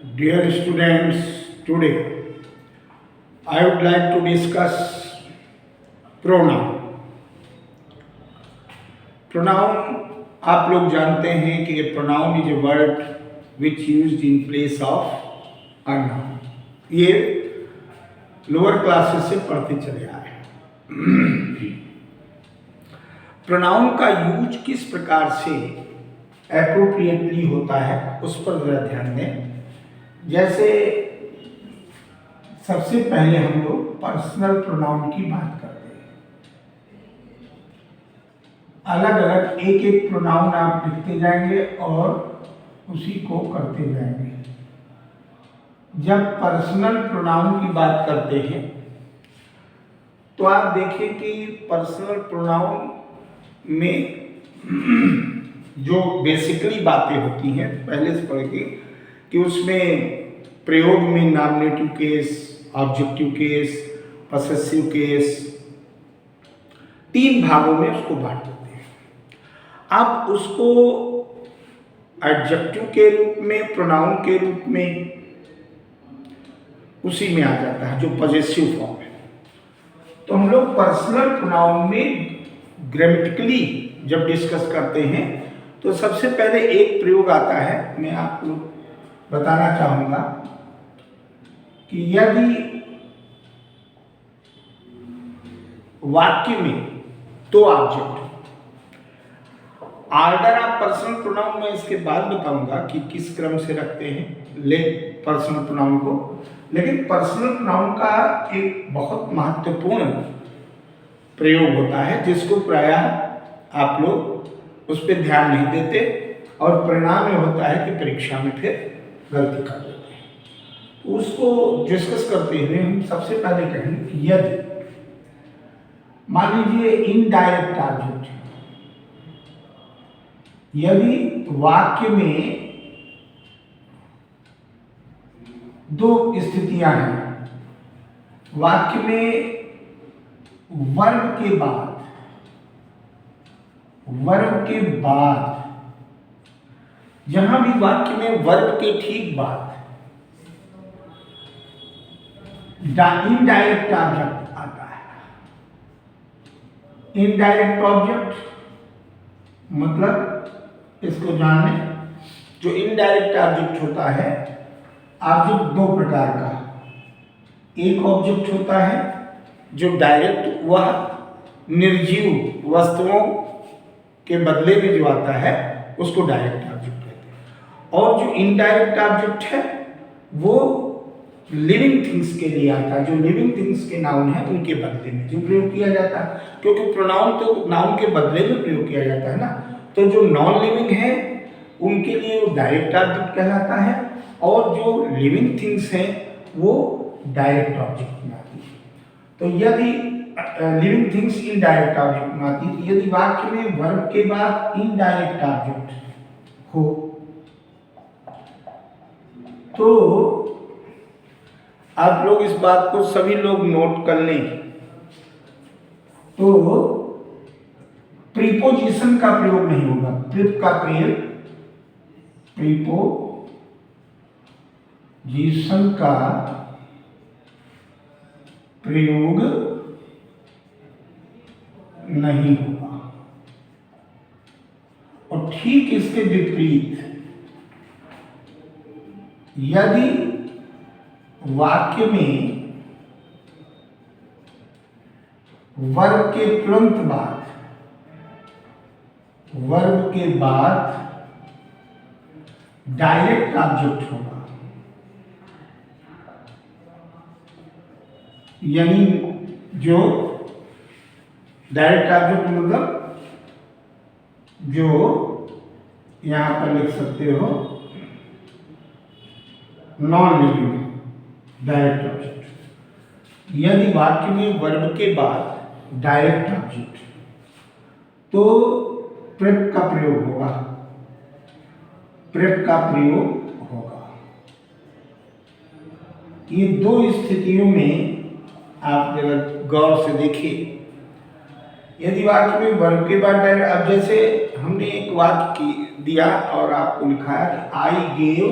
Dear students, today I would like to discuss pronoun. Pronoun आप लोग जानते हैं कि pronoun is a word which used in place of a noun. ये lower classes से पढ़ते चले आ रहे हैं। प्रोनाउन का यूज किस प्रकार से एप्रोप्रिएटली होता है उस पर जरा ध्यान दें। जैसे सबसे पहले हम लोग पर्सनल प्रोनाउन की बात करते हैं। अलग अलग एक एक प्रोनाउन आप लिखते जाएंगे और उसी को करते जाएंगे। जब पर्सनल प्रोनाउन की बात करते हैं तो आप देखें कि पर्सनल प्रोनाउन में जो बेसिकली बातें होती हैं पहले से पढ़ेंगे कि उसमें प्रयोग में nominative case, objective case, possessive case, 3 भागों में उसको बांट देते हैं। अब उसको एडजेक्टिव के रूप में, प्रोनाउन के रूप में उसी में आ जाता है जो पजेसिव फॉर्म है। तो हम लोग पर्सनल प्रोनाउन में ग्रामेटिकली जब डिस्कस करते हैं तो सबसे पहले एक प्रयोग आता है, मैं आपको बताना चाहूंगा कि यदि वाक्य में 2 ऑब्जेक्ट, ऑर्डर आप पर्सनल प्रोनाउन में इसके बाद बताऊंगा कि किस क्रम से रखते हैं ले पर्सनल प्रोनाउन को, लेकिन पर्सनल प्रोनाउन का एक बहुत महत्वपूर्ण प्रयोग होता है जिसको प्रायः आप लोग उस पर ध्यान नहीं देते और परिणाम में होता है कि परीक्षा में फिर गलती कर देते हैं। उसको डिस्कस करते हुए हम सबसे पहले कहेंगे कि यदि मान लीजिए इनडायरेक्ट ऑब्जेक्ट, यदि वाक्य में 2 स्थितियां हैं, वाक्य में वर्ब के बाद जहां भी वाक्य में वर्ब के ठीक बाद इनडायरेक्ट ऑब्जेक्ट आता है। इनडायरेक्ट ऑब्जेक्ट मतलब इसको जानने, जो इनडायरेक्ट ऑब्जेक्ट होता है, ऑब्जेक्ट 2 प्रकार का। एक ऑब्जेक्ट होता है जो डायरेक्ट, वह निर्जीव वस्तुओं के बदले में जो आता है उसको डायरेक्ट ऑब्जेक्ट कहते हैं। और जो इनडायरेक्ट ऑब्जेक्ट है वो लिविंग थिंग्स के लिए आता है, जो लिविंग थिंग्स के नाउन है उनके बदले में जो प्रयोग किया जाता है, क्योंकि प्रोनाउन तो नाउन के बदले में प्रयोग किया जाता है ना। तो जो नॉन लिविंग है उनके लिए वो डायरेक्ट ऑब्जेक्ट कहलाता है और जो लिविंग थिंग्स हैं वो डायरेक्ट ऑब्जेक्ट में आती है। तो यदि लिविंग थिंग्स इनडायरेक्ट ऑब्जेक्ट में आती है, तो यदि वाक्य में वर्ब के बाद इनडायरेक्ट ऑब्जेक्ट हो तो आप लोग इस बात को सभी लोग नोट कर लें, तो प्रीपोजिशन का प्रयोग नहीं होगा। प्रीप का प्रयोग, प्रीपोजिशन का प्रयोग नहीं होगा। और ठीक इसके विपरीत, यदि वाक्य में वर्ब के तुरंत बाद डायरेक्ट ऑब्जेक्ट होगा, यानी जो डायरेक्ट ऑब्जेक्ट मतलब जो यहां पर लिख सकते हो नॉन लिविंग डायरेक्ट ऑब्जेक्ट। यदि वाक्य में वर्ब के बाद डायरेक्ट ऑब्जेक्ट तो प्रेप का प्रयोग होगा, ये 2 स्थितियों में आप अगर गौर से देखिए, यदि वाक्य में वर्ब के बाद डायरेक्ट, अब जैसे हमने एक वाक्य दिया और आपको लिखाया कि आई गेव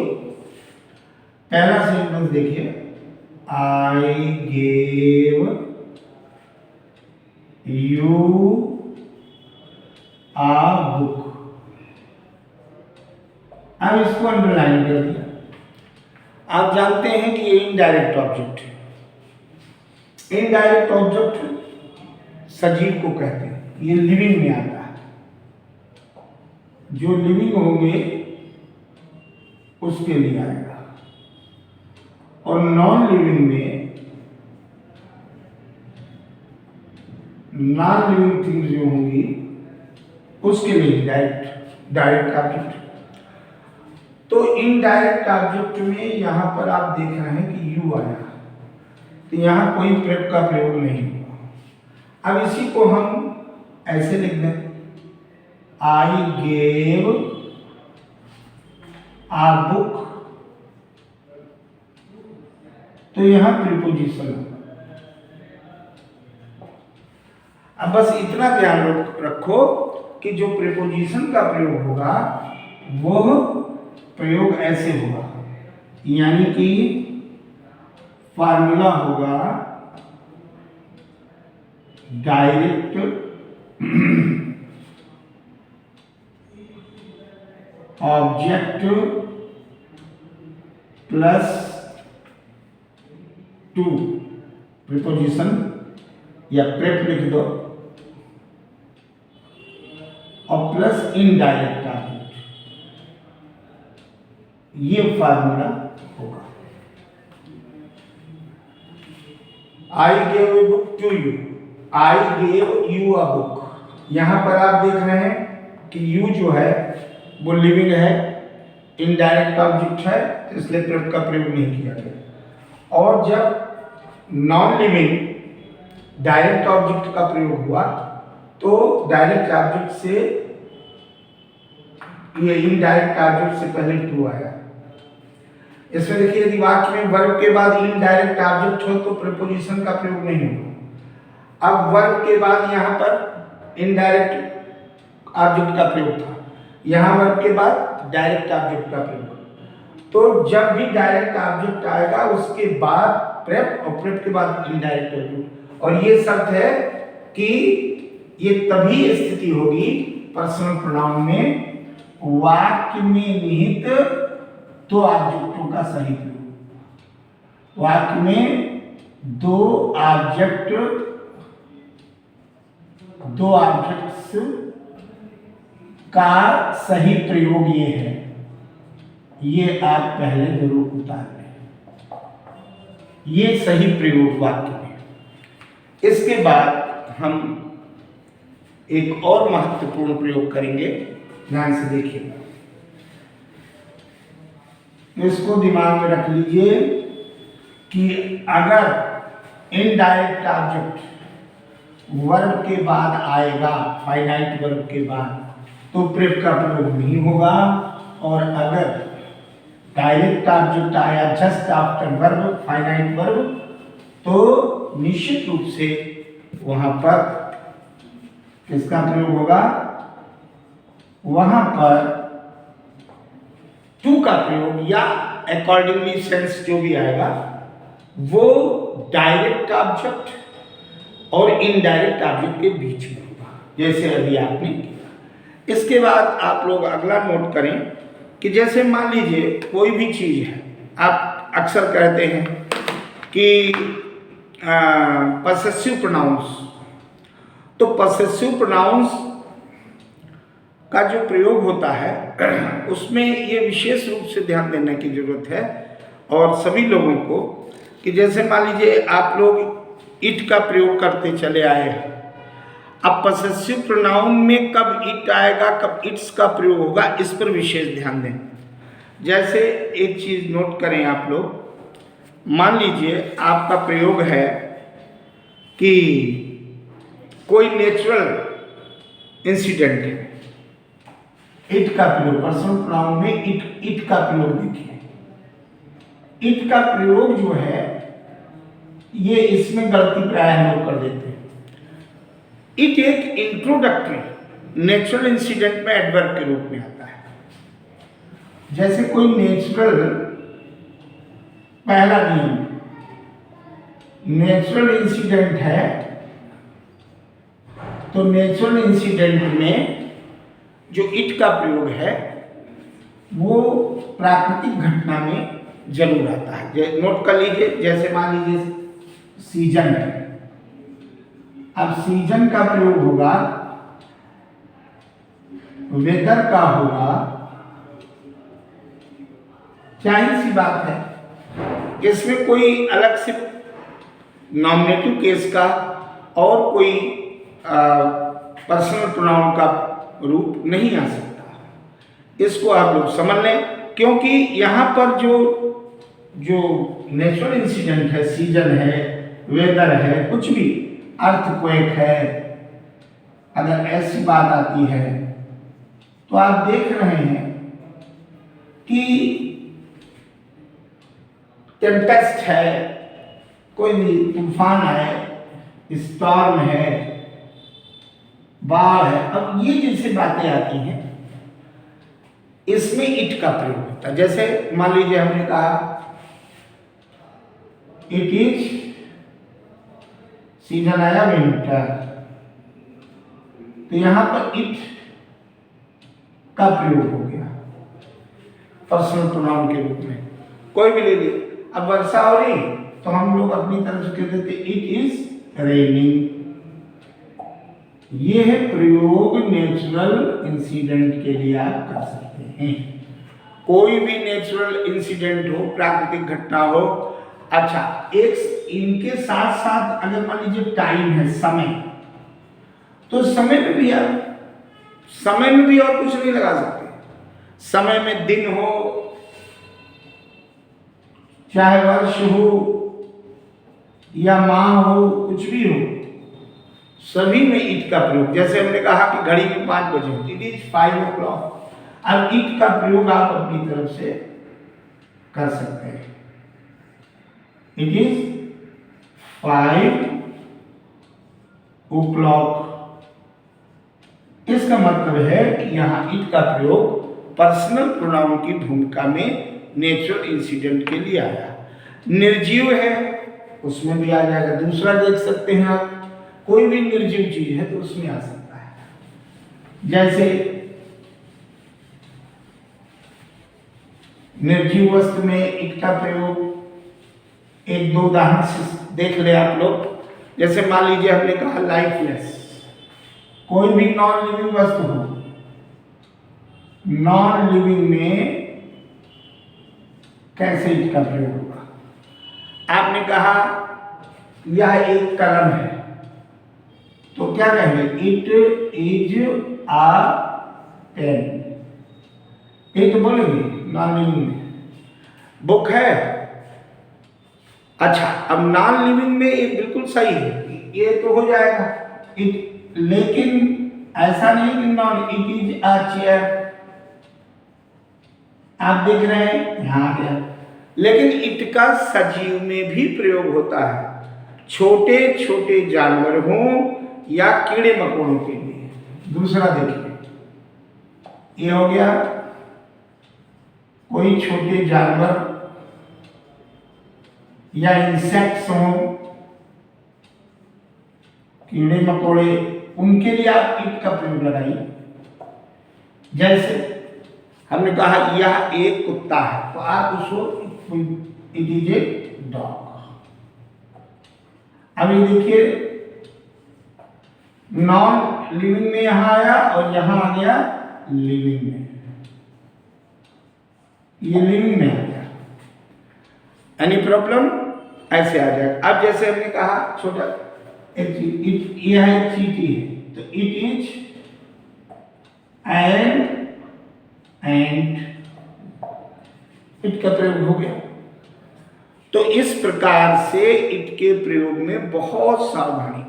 पहला सेंटेंस देखिए, I gave you a book. अब इसको अंडरलाइन कर दिया। आप जानते हैं कि ये इनडायरेक्ट ऑब्जेक्ट है। इनडायरेक्ट ऑब्जेक्ट सजीव को कहते हैं, ये लिविंग में आता है। जो लिविंग होंगे उसके लिए आएगा, और नॉन लिविंग में नॉन लिविंग थिंग्स जो होंगी उसके लिए डायरेक्ट ऑब्जेक्ट। तो इनडायरेक्ट ऑब्जेक्ट में यहां पर आप देख रहे हैं कि यू आया, तो यहां कोई प्रेप का प्रयोग नहीं हुआ। अब इसी को हम ऐसे लिख दें, आई गेव आ बुक, तो यहां प्रीपोजिशन होगा। अब बस इतना ध्यान रखो कि जो प्रीपोजिशन का प्रयोग होगा वो प्रयोग ऐसे होगा, यानी कि फार्मूला होगा direct object plus to preposition या प्रेप लिख दो, और प्लस इनडायरेक्ट ऑब्जेक्ट, ये फार्मूला होगा। I gave a book to you, I gave you a book. यहां पर आप देख रहे हैं कि यू जो है वो लिविंग है, इनडायरेक्ट ऑब्जेक्ट है, इसलिए प्रेप का प्रयोग नहीं किया गया। और जब नॉन लिविंग डायरेक्ट ऑब्जेक्ट का प्रयोग हुआ तो डायरेक्ट ऑब्जेक्ट से ये इनडायरेक्ट ऑब्जेक्ट से पहले टू आया। इसमें देखिए, यदि वाक्य में वर्ब के बाद इनडायरेक्ट ऑब्जेक्ट हो तो प्रीपोजिशन का प्रयोग नहीं होगा। अब वर्ब के बाद यहाँ पर इनडायरेक्ट ऑब्जेक्ट का प्रयोग था, यहाँ वर्ब के बाद डायरेक्ट ऑब्जेक्ट का प्रयोग। तो जब भी डायरेक्ट ऑब्जेक्ट आएगा उसके बाद प्रेप, और प्रेप के बाद इनडायरेक्ट ऑब्जेक्ट। और ये शर्त है कि ये तभी स्थिति होगी पर्सनल प्रोनाउन में वाक्य में निहित दो ऑब्जेक्टों का सही प्रयोग। वाक्य में दो ऑब्जेक्ट्स का सही प्रयोग ये है, ये आप पहले जरूर उतार लें, ये सही प्रयोग वाक्य में। इसके बाद हम एक और महत्वपूर्ण प्रयोग करेंगे, ध्यान से देखिएगा, इसको दिमाग में रख लीजिए कि अगर इनडायरेक्ट ऑब्जेक्ट वर्ब के बाद आएगा, फाइनाइट वर्ब के बाद, तो प्रेप का प्रयोग नहीं होगा। और अगर डायरेक्ट ऑब्जेक्ट आया just after verb, finite verb, तो निश्चित रूप से वहां पर किसका प्रयोग होगा, वहां पर टू का प्रयोग, या अकॉर्डिंगली सेंस जो भी आएगा वो डायरेक्ट ऑब्जेक्ट और इनडायरेक्ट ऑब्जेक्ट के बीच में होगा, जैसे अभी आपने किया। इसके बाद आप लोग अगला नोट करें कि जैसे मान लीजिए कोई भी चीज़ है, आप अक्सर कहते हैं कि पसेसिव प्रोनाउंस, तो पसेसिव प्रोनाउंस का जो प्रयोग होता है उसमें ये विशेष रूप से ध्यान देने की जरूरत है और सभी लोगों को, कि जैसे मान लीजिए आप लोग इट का प्रयोग करते चले आए हैं। अब पसेसिव प्रोनाउन में कब इट आएगा, कब इट्स का प्रयोग होगा, इस पर विशेष ध्यान दें। जैसे एक चीज़ नोट करें आप लोग, मान लीजिए आपका प्रयोग है कि कोई नेचुरल इंसिडेंट है, इट का प्रयोग, पर्सनल प्रोनाउन में इट का प्रयोग देखिए। इट का प्रयोग जो है ये इसमें गलती प्राय लोग कर देते हैं। इट एक इंट्रोडक्टरी नेचुरल इंसिडेंट में एडवर्ब के रूप में आता है। जैसे कोई नेचुरल पहला नियम, नेचुरल इंसिडेंट है तो नेचुरल इंसिडेंट में जो इट का प्रयोग है वो प्राकृतिक घटना में जरूर आता है। नोट कर लीजिए, जैसे मान लीजिए सीजन है, अब सीजन का प्रयोग होगा, वेदर का होगा, जाहिर सी बात है इसमें कोई अलग से नॉमिनेटिव केस का और कोई पर्सनल प्रोनाउन का रूप नहीं आ सकता। इसको आप लोग समझ लें, क्योंकि यहाँ पर जो नेचुरल इंसिडेंट है, सीजन है, वेदर है, कुछ भी, अर्थक्वेक है, अगर ऐसी बात आती है तो आप देख रहे हैं कि टेम्पेस्ट है, कोई भी तूफान है, स्टॉर्म है, बाढ़ है, अब ये जैसी बातें आती हैं इसमें इट का प्रयोग होता है। जैसे मान लीजिए हमने कहा इट इज, सीजन आया विंटर, तो यहां पर इट का प्रयोग हो गया पर्सनल प्रोनाउन के रूप में, कोई भी ले लिए। अब वर्षा हो रही तो हम लोग अपनी तरफ से कह देते इट इज रेनिंग। ये है प्रयोग नेचुरल इंसिडेंट के लिए आप कर सकते हैं, कोई भी नेचुरल इंसिडेंट हो, प्राकृतिक घटना हो। अच्छा, एक इनके साथ साथ अगर मान लीजिए टाइम है, समय, तो समय में भी आप समय में भी और कुछ नहीं लगा सकते। समय में दिन हो, चाहे वर्ष हो या माह हो, कुछ भी हो, सभी में इट का प्रयोग। जैसे हमने कहा कि घड़ी में 5 बजे, इट इज 5 o'clock। अब इट का प्रयोग आप अपनी तरफ से कर सकते हैं, इट इज 5 o'clock। इसका मतलब है कि यहां इट का प्रयोग पर्सनल प्रोनाउन की भूमिका में नेचुरल इंसिडेंट के लिए आया। निर्जीव है उसमें भी आ जाएगा। दूसरा देख सकते हैं आप, कोई भी निर्जीव चीज है तो उसमें आ सकता है। जैसे निर्जीव वस्तु में इट का प्रयोग एक दो उदाहरण से देख ले आप लोग। जैसे मान लीजिए हमने कहा लाइफलेस, कोई भी नॉन लिविंग वस्तु हो, नॉन लिविंग में कैसे इट का प्रयोग होगा। आपने कहा यह एक कलम है, तो क्या कहेंगे, इट इज आ पेन। ये तो बोलेंगे नॉन लिविंग में। बुक है, अच्छा अब नॉन लिविंग में ये बिल्कुल सही है, ये तो हो जाएगा इट, लेकिन ऐसा नहीं कि noun, it is a chair. आप देख रहे हैं यहां आ गया, लेकिन इट का सजीव में भी प्रयोग होता है, छोटे छोटे जानवर हों या कीड़े मकोड़ों के लिए। दूसरा देखिए, ये हो गया कोई छोटे जानवर या इंसेक्ट्स हों, कीड़े मकोड़े, उनके लिए आप इट का प्रयोग लगाइए। जैसे हमने कहा यह एक कुत्ता है, तो आप उसको इट इज ए डॉग। अब ये देखिए नॉन लिविंग में यहां आया और यहां आ गया लिविंग में, ये लिविंग में आ गया। एनी प्रॉब्लम, ऐसे आ जाएगा। अब जैसे हमने कहा छोटा एक चीज, यह एक चीटी है, तो इट इज एंड इट का प्रयोग हो गया। तो इस प्रकार से इट के प्रयोग में बहुत सावधानी।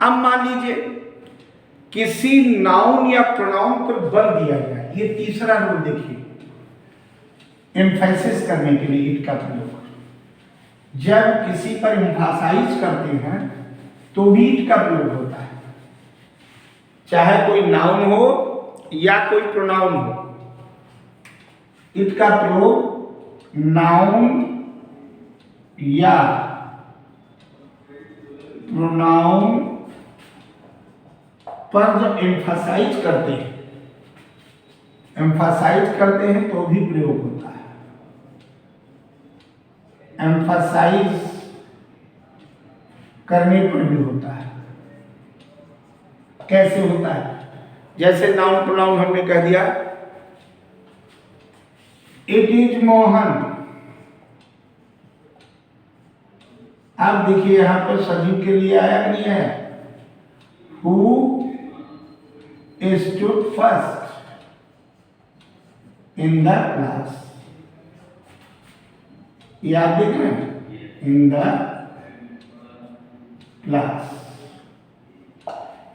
अब मान लीजिए किसी नाउन या प्रोनाउन पर बल दिया गया, ये तीसरा रूल देखिए, एम्फेसिस करने के लिए इट का प्रयोग। जब किसी पर एम्फसाइज करते हैं तो भी इट का प्रयोग होता है, चाहे कोई नाउन हो या कोई प्रोनाउन हो। इट का प्रयोग नाउन या प्रोनाउन पर जब एम्फसाइज करते हैं तो भी प्रयोग होता है। एम्फसाइज करने पर भी होता है। कैसे होता है? जैसे नाउन प्रोनाउन हमने कह दिया, इट इज मोहन। आप देखिए यहां पर सजीव के लिए आया नहीं है। Who stood first in the class. ये आप देख रहे हैं, इन द क्लास।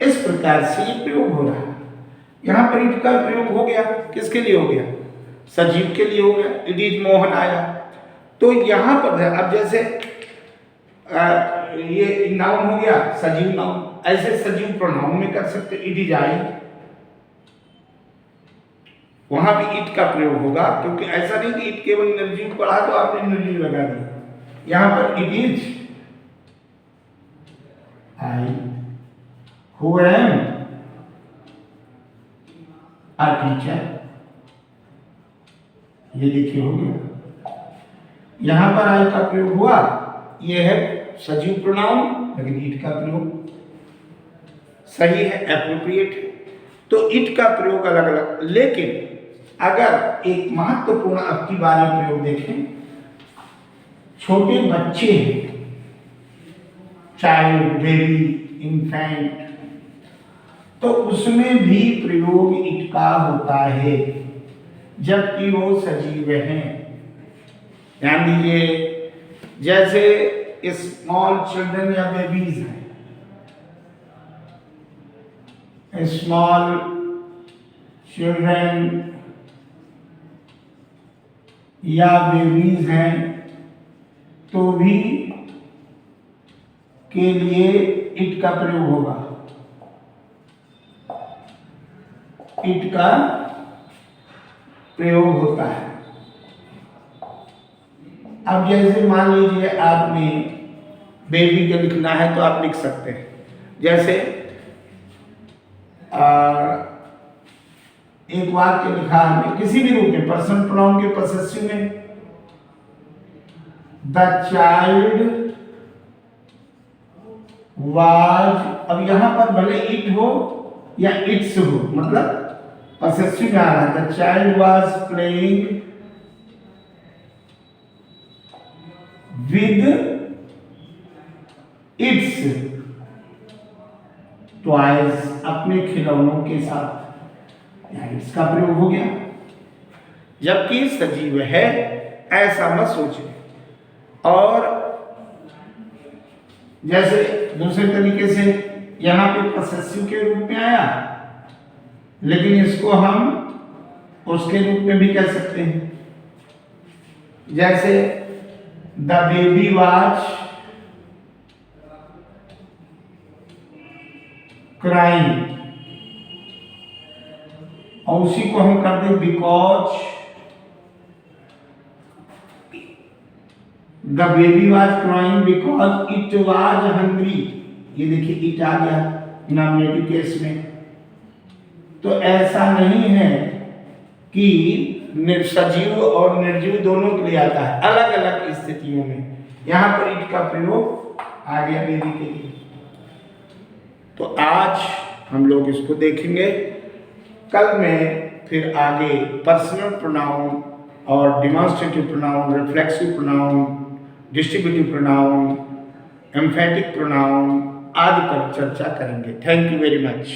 इस प्रकार से ये प्रयोग हो रहा है। यहां पर इट का प्रयोग हो गया, किसके लिए हो गया? सजीव के लिए हो गया। इट इज मोहन आया। तो यहां पर अब जैसे ये नाउन हो गया, सजीव नाउन, ऐसे सजीव प्रोनाउन में कर सकते। इट इज आई, वहां भी इट का प्रयोग होगा, क्योंकि ऐसा नहीं कि इट केवल निर्जीव पढ़ा तो आपने निर्जीव लगा दिया। यहां पर it is I who am a teacher. ये देखिए हो गया। यहां पर आई का प्रयोग हुआ, ये है सजीव प्रोनाउन, लेकिन इट का प्रयोग सही है, एप्रोप्रिएट है। तो इट का प्रयोग अलग अलग। लेकिन अगर एक महत्वपूर्ण अब की बार प्रयोग देखें, छोटे बच्चे हैं, चाइल्ड, बेबी, इन्फेंट, तो उसमें भी प्रयोग इट का होता है, जबकि वो सजीव हैं। ध्यान दीजिए, जैसे स्मॉल चिल्ड्रन या बेबीज हैं, स्मॉल चिल्ड्रन या बेबीज हैं, तो भी के लिए इट का प्रयोग होगा। इट का प्रयोग होता है। अब जैसे मान लीजिए आपने बेबी के लिखना है तो आप लिख सकते हैं। जैसे एक वाक्य लिखा हमने किसी भी रूप में, पर्सन प्रोनाउन के पॉसेसिव में, द चाइल्ड वाज। अब यहां पर भले इट हो या इट्स हो, मतलब पॉसेसिव में आ रहा है। The child was playing with its toys, अपने खिलौनों के साथ, इसका प्रयोग हो गया। जबकि सजीव है, ऐसा मत सोचिए। और जैसे दूसरे तरीके से यहां पे पॉसेसिव के रूप में आया, लेकिन इसको हम उसके रूप में भी कह सकते हैं। जैसे द बेबी वाज क्राइंग, और उसी को हम कर दें because the baby was crying because it was hungry. ये देखिए इट आ गया नॉमिनेटिव केस में। तो ऐसा नहीं है कि सजीव और निर्जीव दोनों के लिए आता है, अलग अलग स्थितियों में। यहां पर इट का प्रयोग आ गया बेबी के लिए। तो आज हम लोग इसको देखेंगे। कल मैं फिर आगे पर्सनल प्रोनाउन और demonstrative pronoun, reflexive pronoun, distributive pronoun, emphatic pronoun आदि पर चर्चा करेंगे। Thank you very much.